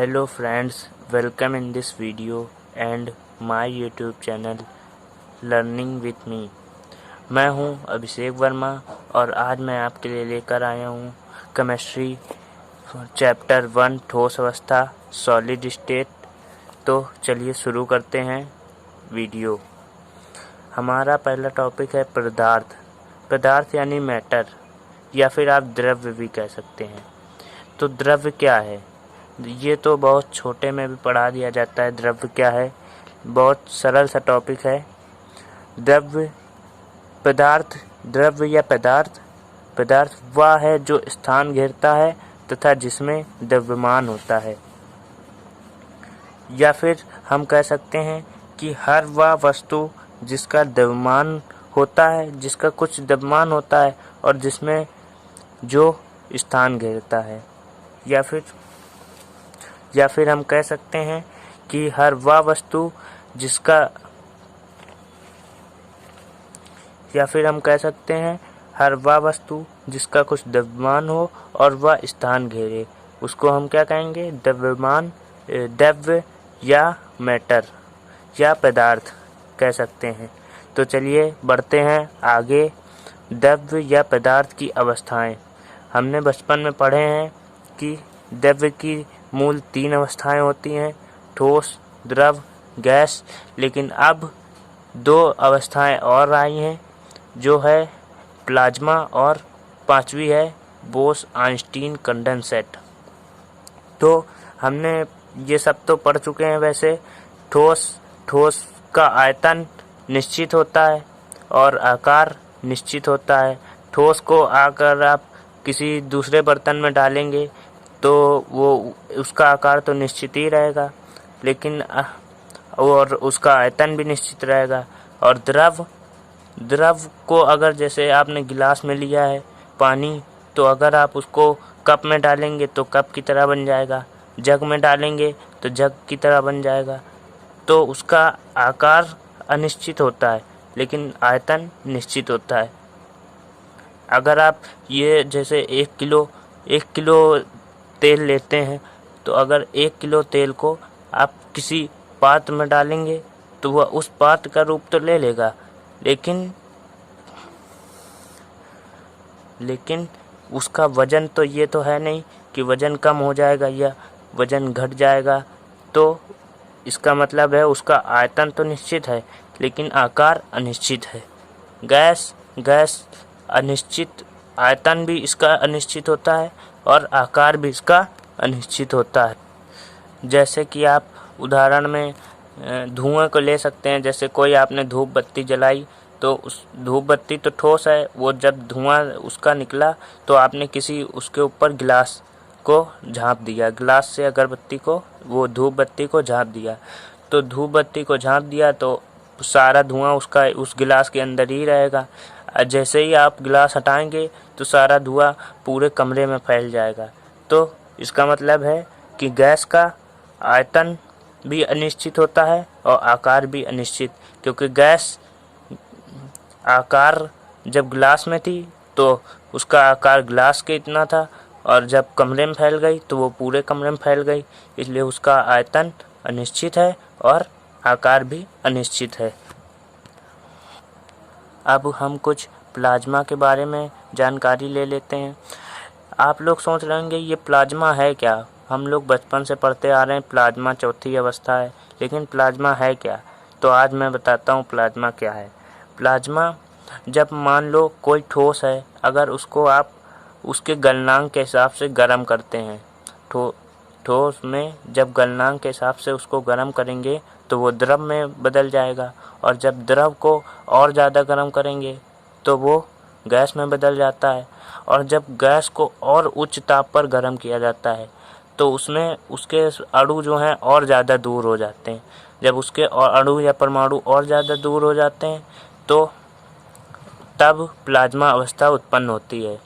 Hello friends, welcome in this video and my YouTube channel Learning with me। मैं हूं अभिषेक वर्मा और आज मैं आपके लिए लेकर आया हूं केमिस्ट्री चैप्टर 1 ठोस अवस्था सॉलिड स्टेट। तो चलिए शुरू करते हैं वीडियो। हमारा पहला टॉपिक है पदार्थ। पदार्थ यानी मैटर या फिर आप द्रव्य भी कह सकते हैं। तो द्रव्य क्या है, ये तो बहुत छोटे में भी पढ़ा दिया जाता है। द्रव्य क्या है, बहुत सरल सा टॉपिक है। द्रव्य पदार्थ, द्रव्य या पदार्थ वह है जो स्थान घेरता है तथा जिसमें द्रव्यमान होता है। या फिर हम कह सकते हैं कि हर वह वस्तु जिसका द्रव्यमान होता है, जिसका कुछ द्रव्यमान होता है और जिसमें जो स्थान घेरता है। या फिर हम कह सकते हैं कि हर वह वस्तु जिसका कुछ द्रव्यमान हो और वह स्थान घेरे, उसको हम क्या कहेंगे, द्रव्य या मैटर या पदार्थ कह सकते हैं। तो चलिए बढ़ते हैं आगे। द्रव्य या पदार्थ की अवस्थाएं। हमने बचपन में पढ़े हैं कि द्रव्य की मूल 3 अवस्थाएं होती हैं, ठोस, द्रव, गैस। लेकिन अब 2 अवस्थाएं और आई हैं, जो है प्लाज्मा और 5वीं है बोस-आइंस्टीन कंडेंसेट। तो हमने ये सब तो पढ़ चुके हैं। वैसे ठोस का आयतन निश्चित होता है और आकार निश्चित होता है। ठोस को अगर आप किसी दूसरे बर्तन में डालेंगे तो वो उसका आकार तो निश्चित ही रहेगा, लेकिन और उसका आयतन भी निश्चित रहेगा। और द्रव को अगर जैसे आपने गिलास में लिया है पानी, तो अगर आप उसको कप में डालेंगे तो कप की तरह बन जाएगा, जग में डालेंगे तो जग की तरह बन जाएगा। तो उसका आकार अनिश्चित होता है लेकिन आयतन निश्चित होता है। अगर आप ये जैसे 1 किलो तेल लेते हैं, तो अगर 1 किलो तेल को आप किसी पात्र में डालेंगे तो वह उस पात्र का रूप तो ले लेगा, लेकिन उसका वजन तो ये तो है नहीं कि वजन कम हो जाएगा या वजन घट जाएगा। तो इसका मतलब है उसका आयतन तो निश्चित है लेकिन आकार अनिश्चित है। गैस अनिश्चित, आयतन भी इसका अनिश्चित होता है और आकार भी इसका अनिश्चित होता है। जैसे कि आप उदाहरण में धुआं को ले सकते हैं। जैसे कोई आपने धूप बत्ती जलाई, तो उस धूप बत्ती तो ठोस है, वो जब धुआं उसका निकला तो आपने किसी उसके ऊपर गिलास को झाँप दिया, गिलास से अगरबत्ती को, वो धूप बत्ती को झाँप दिया। तो धूप बत्ती को झाँप दिया तो सारा धुआं उसका उस गिलास के अंदर ही रहेगा। जैसे ही आप गिलास हटाएंगे तो सारा धुआं पूरे कमरे में फैल जाएगा। तो इसका मतलब है कि गैस का आयतन भी अनिश्चित होता है और आकार भी अनिश्चित, क्योंकि गैस आकार जब गिलास में थी तो उसका आकार गिलास के इतना था, और जब कमरे में फैल गई तो वो पूरे कमरे में फैल गई, इसलिए उसका आयतन अनिश्चित है और आकार भी अनिश्चित है। अब हम कुछ प्लाज्मा के बारे में जानकारी ले लेते हैं। आप लोग सोच रहे होंगे ये प्लाज्मा है क्या। हम लोग बचपन से पढ़ते आ रहे हैं प्लाज्मा चौथी अवस्था है, लेकिन प्लाज्मा है क्या। तो आज मैं बताता हूँ प्लाज्मा क्या है। प्लाज्मा, जब मान लो कोई ठोस है, अगर उसको आप उसके गलनांक के हिसाब से गर्म करते हैं, ठोस में जब गलनांक के हिसाब से उसको गर्म करेंगे तो वो द्रव में बदल जाएगा, और जब द्रव को और ज़्यादा गर्म करेंगे तो वो गैस में बदल जाता है। और जब गैस को और उच्च ताप पर गर्म किया जाता है तो उसमें उसके अणु जो हैं और ज़्यादा दूर हो जाते हैं। जब उसके अणु या परमाणु और ज़्यादा दूर हो जाते हैं तो तब प्लाज्मा अवस्था उत्पन्न होती है।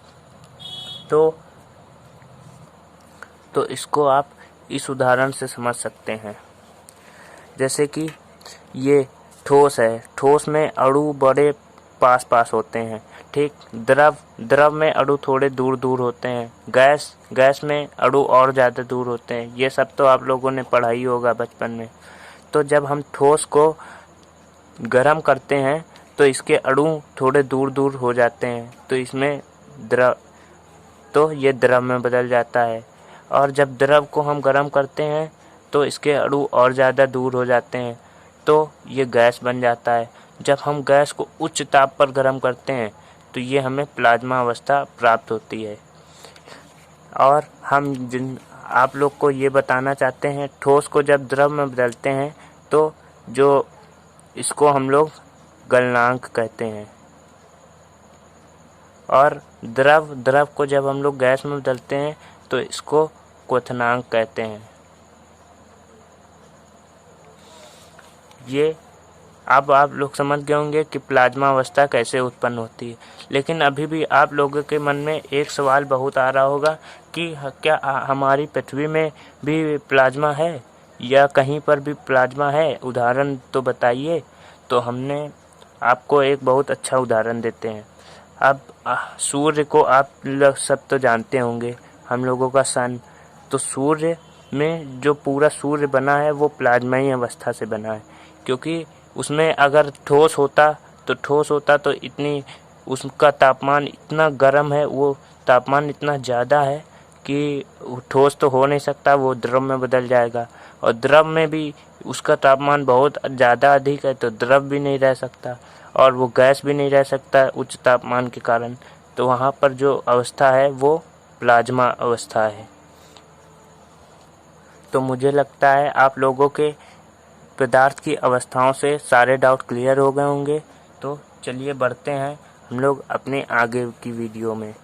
तो इसको आप इस उदाहरण से समझ सकते हैं। जैसे कि ये ठोस है, ठोस में अणु बड़े पास पास होते हैं। ठीक, द्रव में अणु थोड़े दूर दूर होते हैं। गैस में अणु और ज़्यादा दूर होते हैं। ये सब तो आप लोगों ने पढ़ा ही होगा बचपन में। तो जब हम ठोस को गर्म करते हैं तो इसके अणु थोड़े दूर दूर हो जाते हैं, तो ये द्रव में बदल जाता है। और जब द्रव को हम गर्म करते हैं तो इसके अणु और ज़्यादा दूर हो जाते हैं, तो ये गैस बन जाता है। जब हम गैस को उच्च ताप पर गर्म करते हैं तो ये हमें प्लाज्मा अवस्था प्राप्त होती है। और आप लोग को ये बताना चाहते हैं, ठोस को जब द्रव में बदलते हैं तो इसको हम लोग गलनांक कहते हैं। और द्रव को जब हम लोग गैस में बदलते हैं तो इसको क्वथनांक कहते हैं। ये अब आप लोग समझ गए होंगे कि प्लाज्मा अवस्था कैसे उत्पन्न होती है। लेकिन अभी भी आप लोगों के मन में एक सवाल बहुत आ रहा होगा कि क्या हमारी पृथ्वी में भी प्लाज्मा है या कहीं पर भी प्लाज्मा है, उदाहरण तो बताइए। तो हमने आपको एक बहुत अच्छा उदाहरण देते हैं। अब सूर्य को आप लोग सब तो जानते होंगे, हम लोगों का सन। तो सूर्य में जो पूरा सूर्य बना है वो प्लाज्माई अवस्था से बना है, क्योंकि उसमें अगर ठोस होता तो उसका तापमान इतना गर्म है, वो तापमान इतना ज़्यादा है कि ठोस तो हो नहीं सकता, वो द्रव में बदल जाएगा। और द्रव में भी उसका तापमान बहुत ज़्यादा अधिक है, तो द्रव भी नहीं रह सकता और वो गैस भी नहीं रह सकता उच्च तापमान के कारण। तो वहाँ पर जो अवस्था है वो प्लाज्मा अवस्था है। तो मुझे लगता है आप लोगों के पदार्थ की अवस्थाओं से सारे डाउट क्लियर हो गए होंगे। तो चलिए बढ़ते हैं हम लोग अपने आगे की वीडियो में।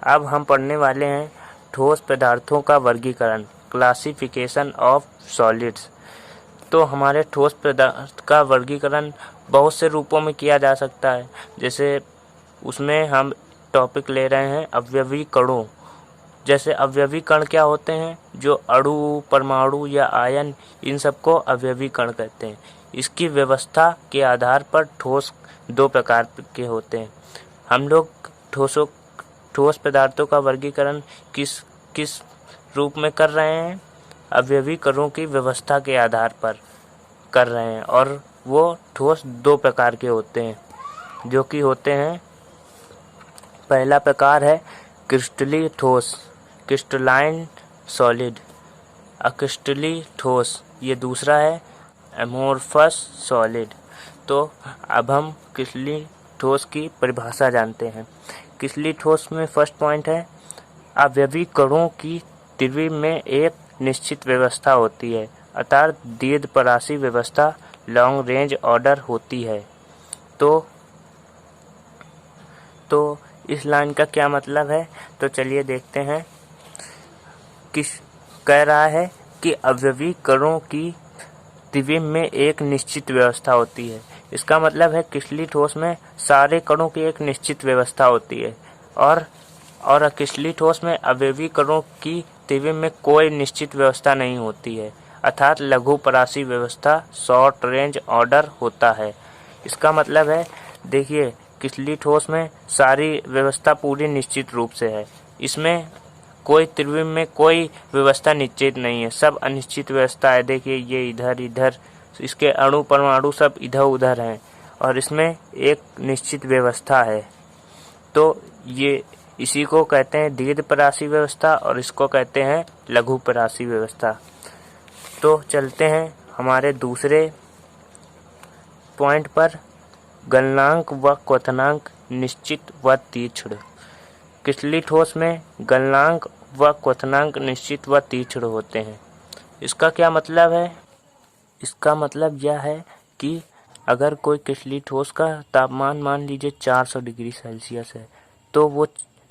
अब हम पढ़ने वाले हैं ठोस पदार्थों का वर्गीकरण, क्लासिफिकेशन ऑफ सॉलिड्स। तो हमारे ठोस पदार्थ का वर्गीकरण बहुत से रूपों में किया जा सकता है। जैसे उसमें हम टॉपिक ले रहे हैं अवयवी कणों। जैसे अवयवी कण क्या होते हैं? जो अणु, परमाणु या आयन, इन सबको अवयवी कण कहते हैं। इसकी व्यवस्था के आधार पर ठोस दो प्रकार के होते हैं। हम लोग ठोस पदार्थों का वर्गीकरण किस रूप में कर रहे हैं? अवयवी कणों की व्यवस्था के आधार पर कर रहे हैं। और वो ठोस दो प्रकार के होते हैं, जो कि होते हैं, पहला प्रकार है क्रिस्टलीय ठोस, क्रिस्टलाइन सॉलिड, अक्रिस्टलीय ठोस। ये दूसरा है एमोर्फस सॉलिड। तो अब हम क्रिस्टलीय ठोस की परिभाषा जानते हैं। क्रिस्टलीय ठोस में फर्स्ट पॉइंट है, अवयवी कणों की त्रिविम में एक निश्चित व्यवस्था होती है, अर्थात दीर्घपरासी व्यवस्था, लॉन्ग रेंज ऑर्डर होती है। तो इस लाइन का क्या मतलब है? तो चलिए देखते हैं। कह रहा है कि अवयवी कणों की त्रिविम में एक निश्चित व्यवस्था होती है। इसका मतलब है क्रिस्टलीय ठोस में सारे कणों की एक निश्चित व्यवस्था होती है, और क्रिस्टलीय ठोस में अवयवी कणों की त्रिविम में कोई निश्चित व्यवस्था नहीं होती है, अर्थात लघुपरासी व्यवस्था, शॉर्ट रेंज ऑर्डर होता है। इसका मतलब है, देखिए, क्रिस्टलीय ठोस में सारी व्यवस्था पूरी निश्चित रूप से है। इसमें कोई त्रिविम में कोई व्यवस्था निश्चित नहीं है, सब अनिश्चित व्यवस्था है। देखिए, ये इधर, इसके अणु परमाणु सब इधर उधर हैं, और इसमें एक निश्चित व्यवस्था है। तो ये इसी को कहते हैं दीर्घपरासी व्यवस्था, और इसको कहते हैं लघुपरासी व्यवस्था। तो चलते हैं हमारे दूसरे पॉइंट पर, गलनांक व क्वथनांक निश्चित व तीक्ष्ण। क्रिस्टलीय ठोस में गलनांक व क्वथनांक निश्चित व तीक्ष्ण होते हैं। इसका क्या मतलब है? इसका मतलब यह है कि अगर कोई क्रिस्टलीय ठोस का तापमान मान लीजिए 400 डिग्री सेल्सियस है, तो वो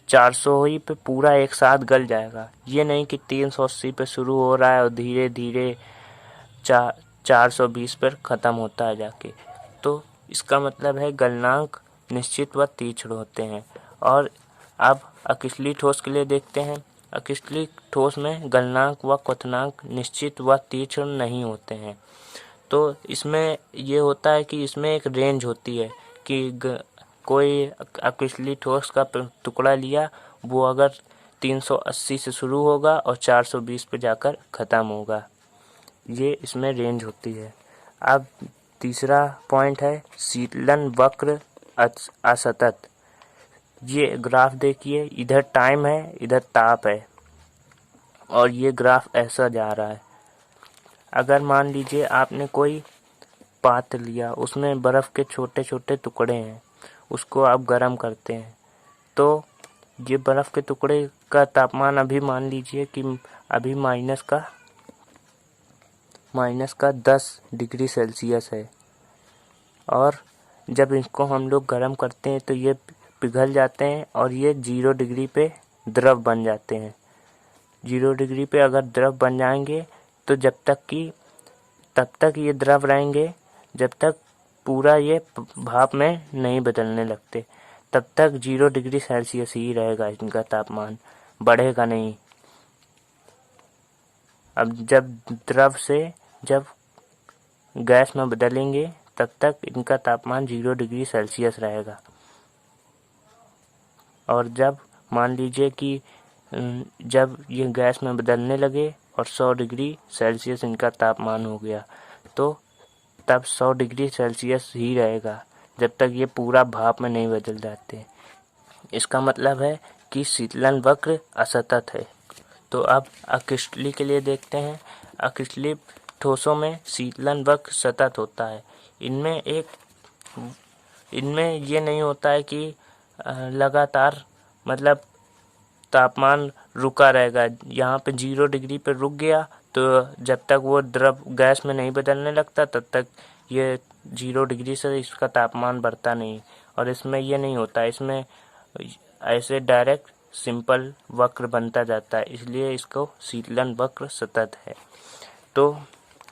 400 ही पे पूरा एक साथ गल जाएगा। ये नहीं कि 380 पे शुरू हो रहा है और धीरे धीरे 420 पर ख़त्म होता है जाके। तो इसका मतलब है गलनांक निश्चित व तीक्ष्ण होते हैं। और अब अक्रिस्टलीय ठोस के लिए देखते हैं। अक्रिस्टलीय ठोस में गलनांक व क्वथनांक निश्चित व तीक्ष्ण नहीं होते हैं। तो इसमें ये होता है कि इसमें एक रेंज होती है कि कोई अकेशली ठोस का टुकड़ा लिया, वो अगर 380 से शुरू होगा और 420 पे जाकर ख़त्म होगा। ये इसमें रेंज होती है। अब तीसरा पॉइंट है शीतलन वक्र असतत। ये ग्राफ देखिए, इधर टाइम है, इधर ताप है, और ये ग्राफ ऐसा जा रहा है। अगर मान लीजिए आपने कोई पात्र लिया, उसमें बर्फ़ के छोटे छोटे टुकड़े हैं, उसको आप गर्म करते हैं, तो ये बर्फ़ के टुकड़े का तापमान अभी मान लीजिए कि अभी माइनस का 10 डिग्री सेल्सियस है, और जब इसको हम लोग गर्म करते हैं तो ये पिघल जाते हैं और ये 0 डिग्री पे द्रव बन जाते हैं। 0 डिग्री पे अगर द्रव बन जाएंगे तो तब तक ये द्रव रहेंगे जब तक पूरा ये भाप में नहीं बदलने लगते। तब तक 0 डिग्री सेल्सियस ही रहेगा इनका तापमान, बढ़ेगा नहीं। अब जब गैस में बदलेंगे तब तक इनका तापमान 0 डिग्री सेल्सियस रहेगा। और जब मान लीजिए कि जब ये गैस में बदलने लगे और 100 डिग्री सेल्सियस इनका तापमान हो गया, तो तब 100 डिग्री सेल्सियस ही रहेगा जब तक ये पूरा भाप में नहीं बदल जाते। इसका मतलब है कि शीतलन वक्र असतत है। तो अब अक्रिस्टली के लिए देखते हैं। अक्रिस्टली ठोसों में शीतलन वक्र सतत होता है। इनमें ये नहीं होता है कि लगातार मतलब तापमान रुका रहेगा। यहाँ पे 0 डिग्री पे रुक गया तो जब तक वो द्रव गैस में नहीं बदलने लगता तब तक ये 0 डिग्री से इसका तापमान बढ़ता नहीं। और इसमें ये नहीं होता, इसमें ऐसे डायरेक्ट सिंपल वक्र बनता जाता है, इसलिए इसको शीतलन वक्र सतत है। तो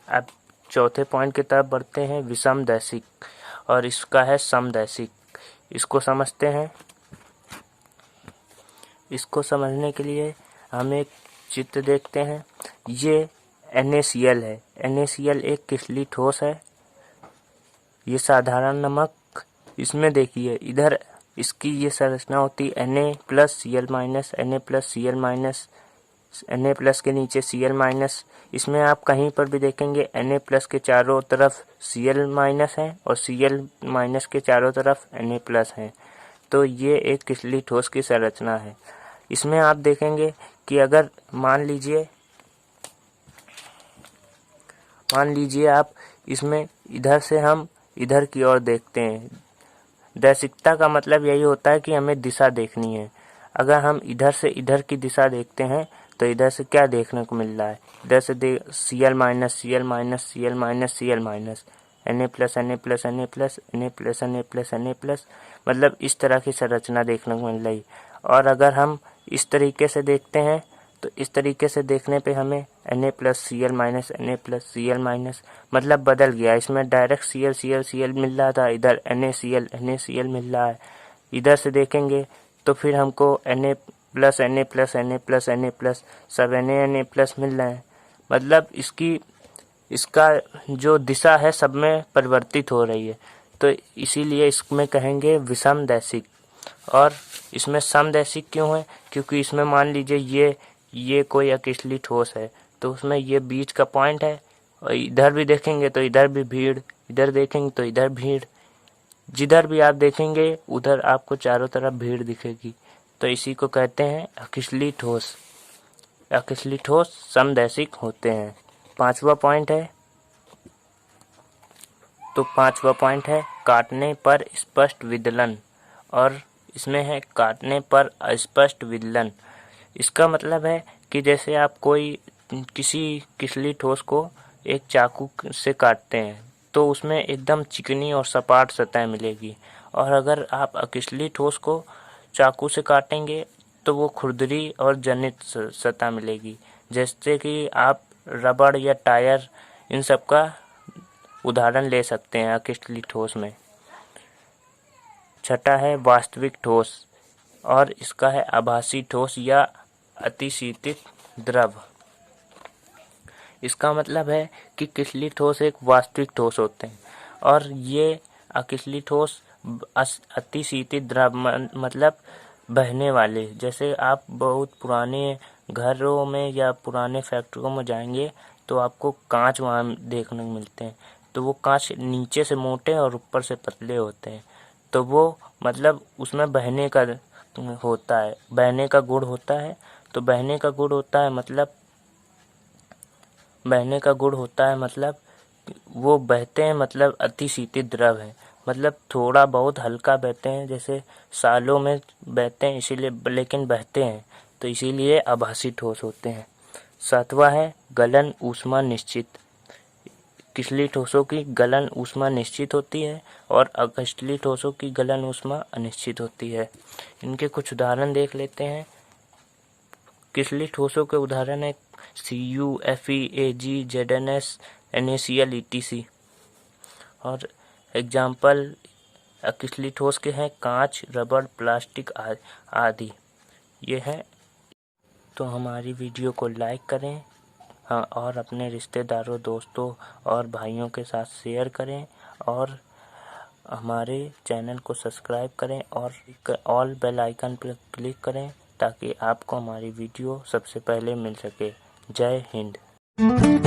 अब चौथे पॉइंट की तरफ बढ़ते हैं, विषमदैशिक, और इसका है समदैशिक। इसको समझते हैं। इसको समझने के लिए हम एक चित्र देखते हैं। ये NaCl है। NaCl एक किसली ठोस है। ये साधारण नमक, इसमें देखिए इधर इसकी ये संरचना होती है Na+Cl-, Na+Cl-, Na+ के नीचे Cl-। इसमें आप कहीं पर भी देखेंगे Na+ के चारों तरफ Cl- है और Cl- के चारों तरफ Na+ है। तो ये एक किसली ठोस की संरचना है। इसमें आप देखेंगे कि अगर मान लीजिए आप इसमें इधर से हम इधर की ओर देखते हैं। दैशिकता का मतलब यही होता है कि हमें दिशा देखनी है। अगर हम इधर से इधर की दिशा देखते हैं तो इधर से क्या देखने को मिल रहा है, इधर से Cl-, Cl-, Cl-, Cl-, Na+, मतलब इस तरह की संरचना देखने को मिल रही। और अगर हम इस तरीके से देखते हैं तो इस तरीके से देखने पे हमें Na+Cl-, Na+Cl-, मतलब बदल गया। इसमें डायरेक्ट Cl मिल रहा था, इधर NaCl मिल रहा है। इधर से देखेंगे तो फिर हमको Na+, सब Na मिल रहे हैं। मतलब इसका जो दिशा है सब में परिवर्तित हो रही है। तो इसीलिए इसमें कहेंगे विषमदैशिक। और इसमें समदैशिक क्यों है, क्योंकि इसमें मान लीजिए ये कोई अकेशली ठोस है तो उसमें ये बीच का पॉइंट है, और इधर भी देखेंगे तो इधर भी भीड़, इधर देखेंगे तो इधर भीड़, जिधर भी आप देखेंगे उधर आपको चारों तरफ भीड़ दिखेगी। तो इसी को कहते हैं अकेशली ठोस। अकेशली ठोस समदैशिक होते हैं। पांचवा पॉइंट है काटने पर स्पष्ट विदलन, और इसमें है काटने पर अस्पष्ट विदलन। इसका मतलब है कि जैसे आप किसी किसली ठोस को एक चाकू से काटते हैं तो उसमें एकदम चिकनी और सपाट सतह मिलेगी, और अगर आप अकिसली ठोस को चाकू से काटेंगे तो वो खुरदरी और जनित सतह मिलेगी। जैसे कि आप रबड़ या टायर इन सब का उदाहरण ले सकते हैं अकिसली ठोस में। छठा है वास्तविक ठोस, और इसका है आभासी ठोस या अतिशीतित द्रव। इसका मतलब है कि किसली ठोस एक वास्तविक ठोस होते हैं, और ये अकिसली ठोस अति शीतल द्रव मतलब बहने वाले। जैसे आप बहुत पुराने घरों में या पुराने फैक्ट्रियों में जाएंगे तो आपको कांच वहाँ देखने को मिलते हैं, तो वो कांच नीचे से मोटे और ऊपर से पतले होते हैं, तो वो मतलब उसमें बहने का होता है, बहने का गुण होता है। तो बहने का गुण होता है मतलब वो बहते हैं, मतलब अति शीतल द्रव है, मतलब थोड़ा बहुत हल्का बहते हैं, जैसे सालों में बहते हैं इसीलिए, लेकिन बहते हैं तो इसीलिए आभासी ठोस होते हैं। 7वां है गलन ऊष्मा निश्चित। किसली ठोसों की गलन ऊष्मा निश्चित होती है और अकिसली ठोसों की गलन ऊष्मा अनिश्चित होती है। इनके कुछ उदाहरण देख लेते हैं। किसली ठोसों के उदाहरण है Cu, Fe, Ag, Zns, NaCl, etc। और एग्जाम्पल अकिसली ठोस के हैं कांच, रबड़, प्लास्टिक आदि। ये है। तो हमारी वीडियो को लाइक करें, हाँ, और अपने रिश्तेदारों, दोस्तों और भाइयों के साथ शेयर करें, और हमारे चैनल को सब्सक्राइब करें और ऑल बेल आइकन पर क्लिक करें ताकि आपको हमारी वीडियो सबसे पहले मिल सके। जय हिंद।